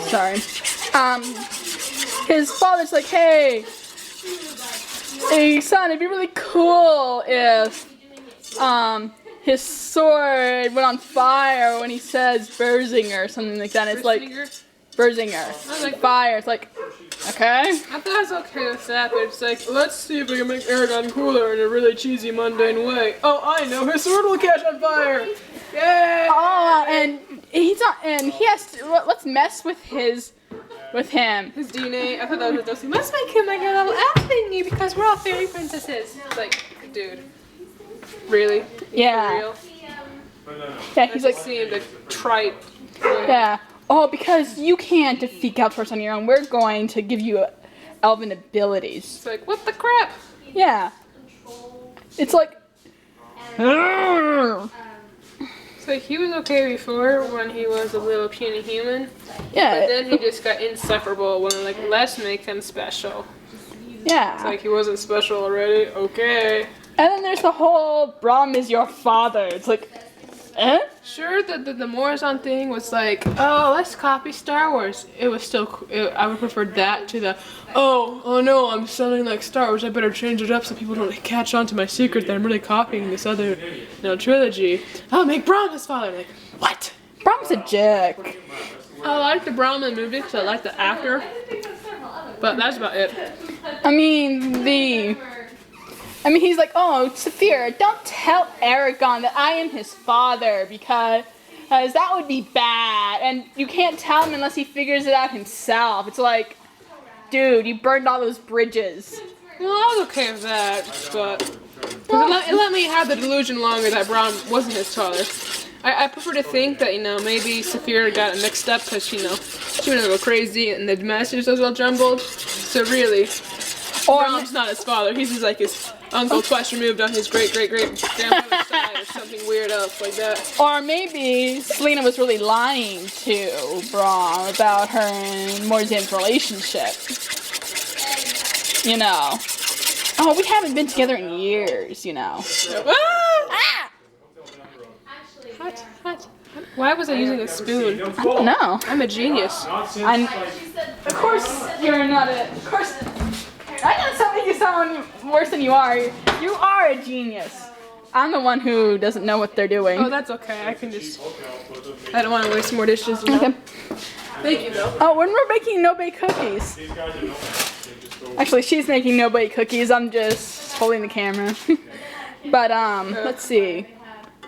sorry. His father's like, hey, son, it'd be really cool if his sword went on fire when he says Berzinger or something like that. It's like Berzinger. Like fire. It's like, okay. I thought I was okay with that, but it's like, let's see if we can make Eragon cooler in a really cheesy, mundane way. Oh, I know, his sword will catch on fire. Yay! Oh, and he's not, and he has to. Let's mess with him. His DNA. I thought that was those. Let's make him like a little elf thingy because we're all fairy princesses. It's like, dude, really? Yeah. For real? Yeah, he's like, seeing the trite. Yeah. Oh, because you can't defeat Galforce on your own. We're going to give you elven abilities. It's like, what the crap? Yeah. It's like. So he was okay before when he was a little puny human. Yeah. But then he just got insufferable when like, let's make him special. Yeah. It's like he wasn't special already. Okay. And then there's the whole Braum is your father. It's like, eh? Sure, the Morazan thing was like, oh, let's copy Star Wars. It was still, I would prefer that to the, oh no, I'm sounding like Star Wars. I better change it up so people don't catch on to my secret that I'm really copying this other, trilogy. I'll make Braum his father. Like, what? Braum's a jerk. I like the Braum in the movie because I like the actor, but that's about it. I mean, he's like, oh, Saphir, don't tell Eragon that I am his father because that would be bad. And you can't tell him unless he figures it out himself. It's like, dude, you burned all those bridges. Well, I was okay with that, but it let me have the delusion longer that Braum wasn't his father. I prefer to think that, maybe Saphir got it mixed up because, she went a little crazy and the messages was all jumbled. So really, Braum's not his father. He's just like his uncle twice removed on his great-great-great-grandfather's side or something weird else like that. Or maybe Selena was really lying to Braum about her and Morzan's relationship. Oh, we haven't been together in years, Ah! Ah! What? Why was I using a spoon? I don't know. I'm a genius. Of course, you're not of course, I gotta stop making you sound worse than you are. You are a genius. I'm the one who doesn't know what they're doing. Oh, that's okay. I don't want to waste more dishes. Okay. Thank you, though. Oh, when we're making no-bake cookies. Actually, she's making no-bake cookies. I'm just holding the camera. But, let's see.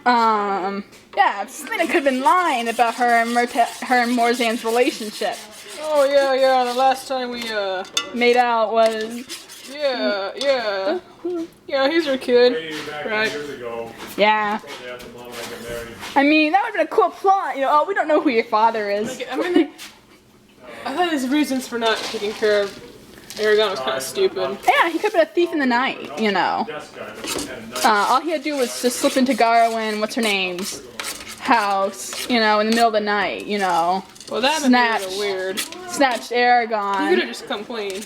Yeah, Selena could have been lying about her and Morzan's relationship. Oh, yeah, the last time we, made out was... Yeah, he's her kid. Right. Yeah. I mean, that would have been a cool plot. Oh, we don't know who your father is. I thought his reasons for not taking care of Eragon was kind of stupid. Yeah, he could have been a thief in the night, all he had to do was just slip into Garwin, what's-her-name's house, in the middle of the night, Well, that would be a little weird. Snatched Eragon. He could have just come clean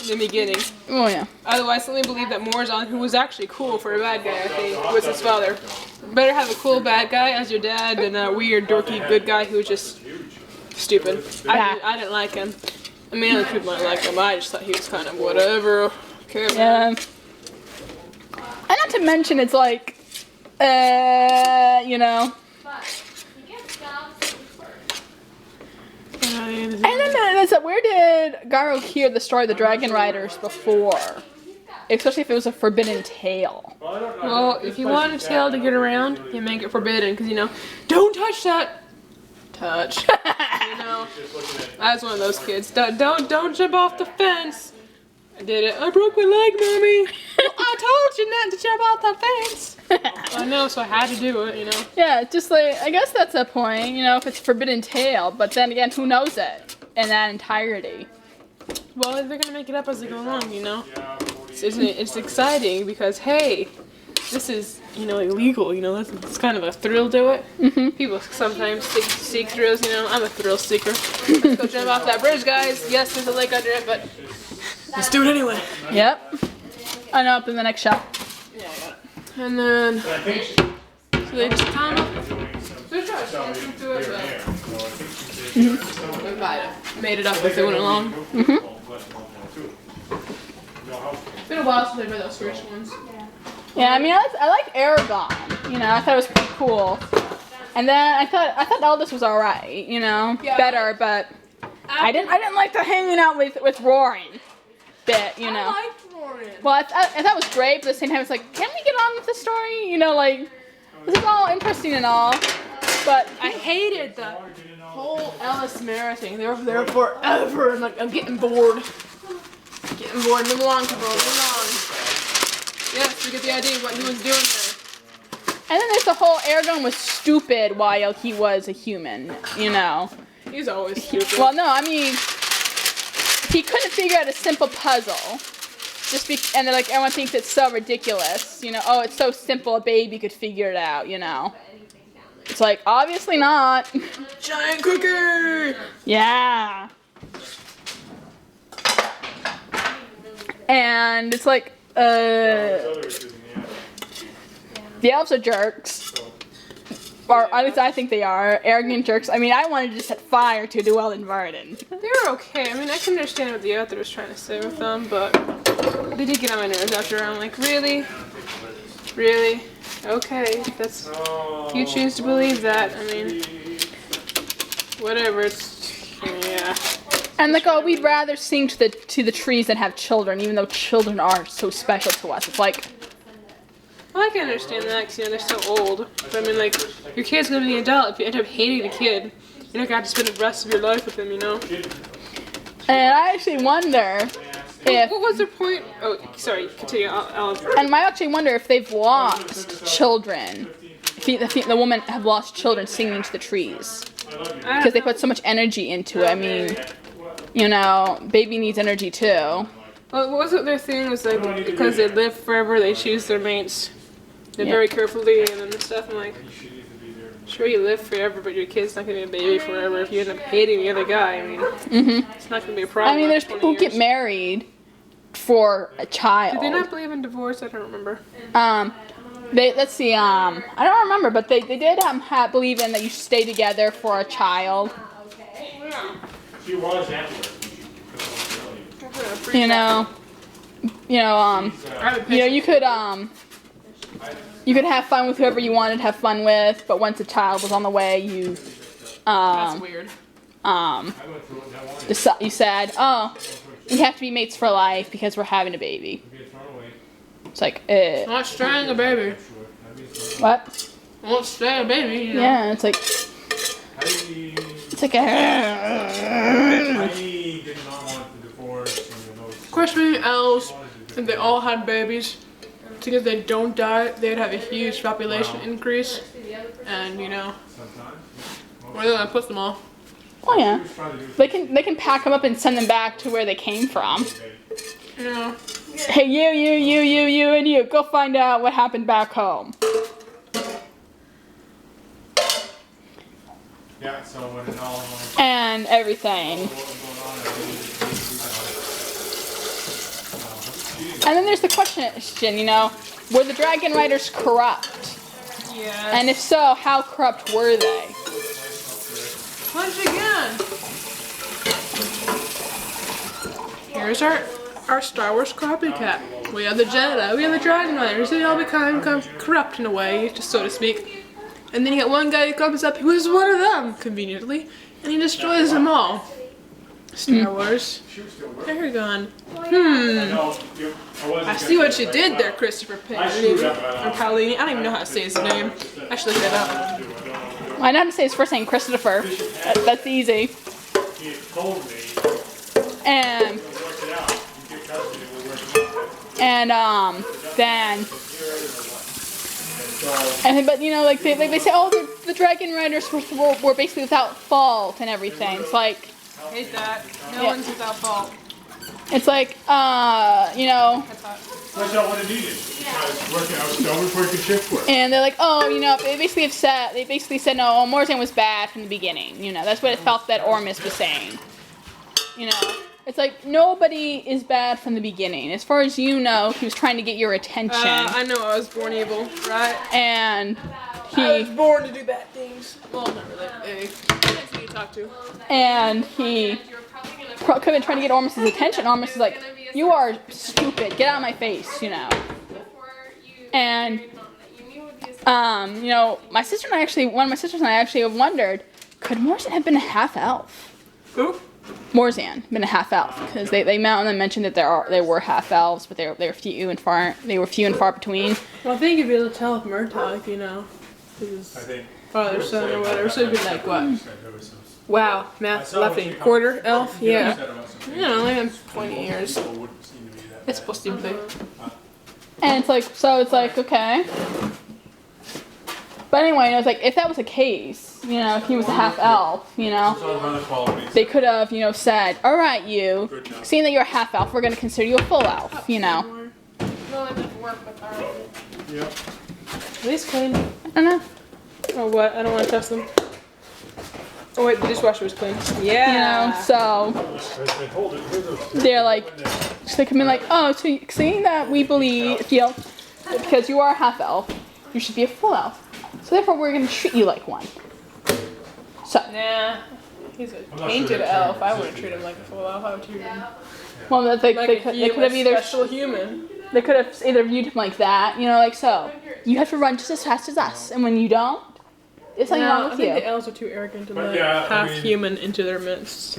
in the beginning. Oh, yeah. Otherwise, let me believe that Morazan, who was actually cool for a bad guy, I think, was his father. Better have a cool bad guy as your dad than a weird, dorky good guy who was just stupid. Yeah. I didn't like him. I mean, other people might like him, I just thought he was kind of whatever. Okay, yeah. And not to mention, it's like, And then it's where did Garo hear the story of the Dragon Riders before? Especially if it was a forbidden tale. Well, if you want a tail to get around, you make it forbidden, because, don't touch that. Touch. I was one of those kids. Don't jump off the fence. I did it. I broke my leg, Mommy. Well, I told you not to jump off the fence. I know, so I had to do it, Yeah, just like, I guess that's a point, if it's forbidden tale, but then again, who knows it in that entirety? Well, they're gonna make it up as they go along, It's exciting because, hey, this is, illegal, it's kind of a thrill to it. Mm-hmm. People sometimes seek thrills, I'm a thrill seeker. Let's go jump off that bridge, guys. Yes, there's a lake under it, but let's do it anyway. Yep. I know, up in the next shop. Yeah, I got it. And then, so they just climb up. There's probably something to it, but We might have made it up if they went along. It's been a while since I read those first ones. Yeah, I mean, I like Eragon. You know, I thought it was pretty cool. And then I thought Aldous was alright. You know, Yeah. better, but I didn't like the hanging out with Roaring bit. You know. I liked Roaring. Well, I thought it was great, but at the same time, it's like, can we get on with the story? You know, like, this is all interesting and all, but I hated the whole Alice Mara thing. They were there forever, and like I'm getting bored. Move along, people, move along. Yes, we get the idea of what he was doing there. and then there's the whole Eragon was stupid while he was a human. You know. He's always stupid. Well, no, I mean, he couldn't figure out a simple puzzle. And then, like, everyone thinks it's so ridiculous. You know, oh, it's so simple, a baby could figure it out, you know. It's like, obviously not. Giant cookie! Yeah. And it's like, the elves are jerks. Or at least I think they are. Arrogant jerks. I mean, I wanted to set fire to Llewellyn Varden. They were okay. I mean, I can understand what the author was trying to say with them, but they did get on my nerves after. I'm like, really? Really? Okay, that's... You choose to believe that. I mean... Whatever, it's... Yeah. And like, oh, we'd rather sing to the trees than have children, even though children are so special to us. It's like... Well, I can understand that, because, you know, they're so old. But, I mean, like, your kid's gonna be an adult. If you end up hating the kid, you're not gonna have to spend the rest of your life with him, you know? And I actually wonder if... What was their point? Oh, sorry, continue. I'll And I actually wonder if they've lost children. If the women have lost children singing to the trees. Because they put so much energy into it. I mean, you know, baby needs energy too. Well, what was it their thing? Was like, because they live forever, they choose their mates. They're very carefully and then stuff. I'm like, sure you live forever, but your kid's not gonna be a baby forever. If you end up hating the other guy, I mean, it's not gonna be a problem. I mean, there's after people 20 who get years. married for a child. Did they not believe in divorce? I don't remember. Let's see, I don't remember, but they did believe in that you stay together for a child. She was Antler. You know, you could have fun with whoever you wanted to have fun with, but once a child was on the way, you That's weird. you said, oh, we have to be mates for life because we're having a baby. It's like, Not staying a baby. what? Won't stay a baby, you know? Yeah, it's like a. I did not want the divorce. Of course, many elves, if they all had babies, because they don't die, they'd have a huge population increase. And, you know, where are they gonna put them all? Oh yeah, they can pack them up and send them back to where they came from. You know? Hey, you, and you, go find out what happened back home. Yeah, so when it all And everything. And then there's the question, you know, were the Dragon Riders corrupt? Yeah. And if so, how corrupt were they? Once again. Here's our Star Wars copycat. We have the Jedi, we have the Dragon Riders. They all become corrupt in a way, just so to speak. And then you get one guy who comes up who is one of them, conveniently, and he destroys them all. Star Wars. Eragon. I see what you did there, Christopher Paolini. Or Paolini. I don't even know how to say his name. I should look that up. I know how to say his first name, Christopher. That's easy. he told me, And work it out. You get custody, we'll work it out. then So, but you know, like they say, oh, the Dragon Riders were basically without fault and everything. It's like, Hate that. No Yeah. one's without fault. it's like, you know, That's hot. that's not what it needed. Because working, I was still working shift work. and they're like, oh, you know, they basically said no, Morzan was bad from the beginning. You know, that's what it felt that Ormus was saying. You know, It's like nobody is bad from the beginning. As far as you know, he was trying to get your attention. I know I was born evil, right? And I was he born to do bad things. Well, not really. Hey, that's who you talk to. and he could have been trying to get Ormus's attention. Ormus is like, "You are stupid. Get out of my face," you know. And you know, my sister and I actually, one of my sisters and I actually have wondered, could Morzan have been a half elf? Who? Morzan been a half elf because they mentioned that there were half elves, but they were few and far between. Well, I think you'd be able to tell with Murtagh, you know, his I think. father's son or whatever. So it'd be like what? There was some- Wow, math lefty, quarter elf, yeah. You know, like 20 years. People wouldn't seem to be that It's bad. supposed to be. And it's like, so it's like, okay. But anyway, it was like, if that was the case, you know, if he was a half elf, you know, It's all about the qualities. they could have, you know, said, all right, you, Good enough. seeing that you're a half elf, we're going to consider you a full elf, you know. Well, it doesn't work with our. Yep. Are these clean? I don't know. Oh, what? I don't want to touch them. Oh, wait, the dishwasher was clean. Yeah. You know, so Hold it. Here's a- they're like, so they come in like, oh, so seeing that we feel that because you are a half elf, you should be a full elf. So therefore, we're going to treat you like one. So, Nah. He's a not painted sure that elf. term I wouldn't existed treat him back like a full elf. I would treat him well, like they a could have either special human. they could have either viewed him like that, you know, like so. You have to run just as fast as us, and when you don't, it's something wrong I with think you. the elves are too arrogant to But let yeah, I half mean- human into their midst.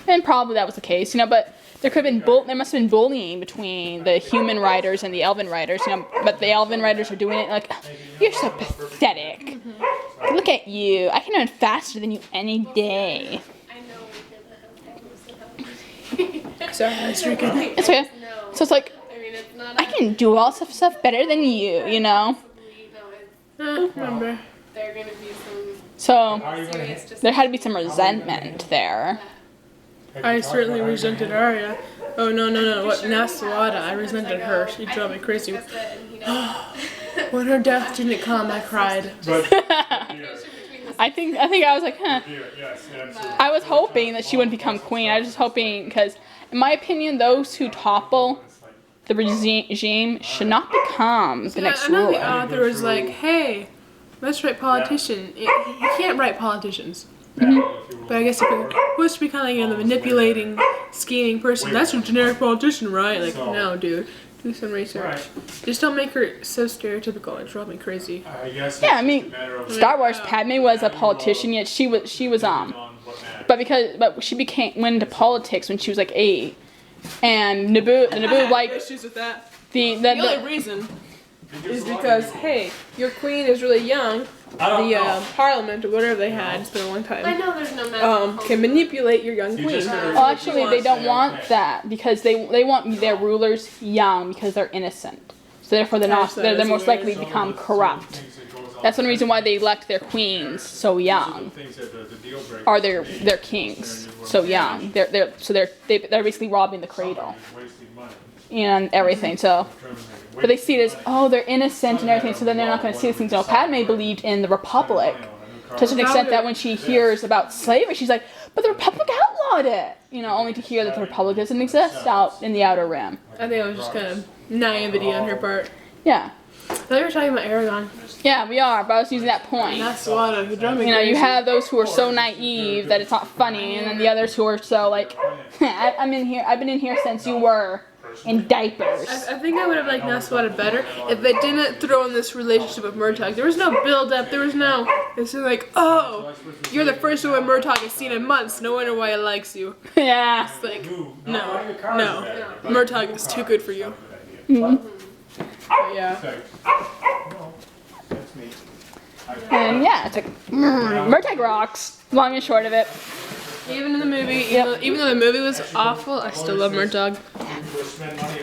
And probably that was the case, you know, but there could have been there must have been bullying between the human riders and the elven riders, you know, but the elven riders are doing it like, you're so pathetic. Look at you. I can run faster than you any day. Sorry, I was drinking. It's okay. So it's like, I can do all stuff better than you know? Remember. There are going to be some So How are you gonna serious there had to be some resentment there. I certainly resented Arya. Oh, no. What? Nasawada. I resented her. She drove me crazy. When her death didn't come, I cried. But, I think I was like, huh. yes, absolutely. I was hoping that she wouldn't become queen. I was just hoping because, in my opinion, those who topple the regime should not become the next I know the ruler. author was like, hey, let's write politician. You can't write politicians. Mm-hmm. But I guess who has to be kind of, you know, the manipulating, scheming person? That's a generic politician, right? Like, no, dude. Do some research. Right. Just don't make her so stereotypical. It drove me crazy. I guess Yeah, I it's mean, just a matter of Star Wars Padme was a politician, yet she was on what matters. but she went into politics when she was like 8, and Naboo like issues with that. the The only reason is because, hey, your queen is really young. The parliament or whatever they had, it's been a long I time, know there's no magic. can manipulate your young You queen. just heard- well, actually they don't want that because they want their rulers young because they're innocent. So therefore they're most likely to become corrupt. That's one reason why they elect their queens so young, or their kings so young. They're basically robbing the cradle and everything. So, but they see it as, oh, they're innocent and everything. So then they're not going to see these things. So Padme believed in the Republic to such an extent that when she hears about slavery, she's like, but the Republic outlawed it. You know, only to hear that the Republic doesn't exist out in the Outer Rim. I think it was just kind of naivety on her part. Yeah. I thought you were talking about Eragon. Yeah, we are, but I was using that point. That's Swada, who drove me You know, you crazy. have those who are so naive that it's not funny, and then the others who are so like, I've been in here since you were in diapers. I think I would have liked Naswada better if they didn't throw in this relationship with Murtagh. There was no build-up. There was no. It's just like, oh, you're the first woman Murtagh has seen in months. No wonder why he likes you. Yeah. It's like, no. Murtagh is too good for you. Mm-hmm. But yeah. That's me. And yeah, it's like, Murtagh rocks. Long and short of it. Even in the movie, even though the movie was awful, I still love Murtagh.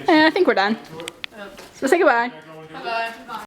And I think we're done. So say goodbye. Bye-bye.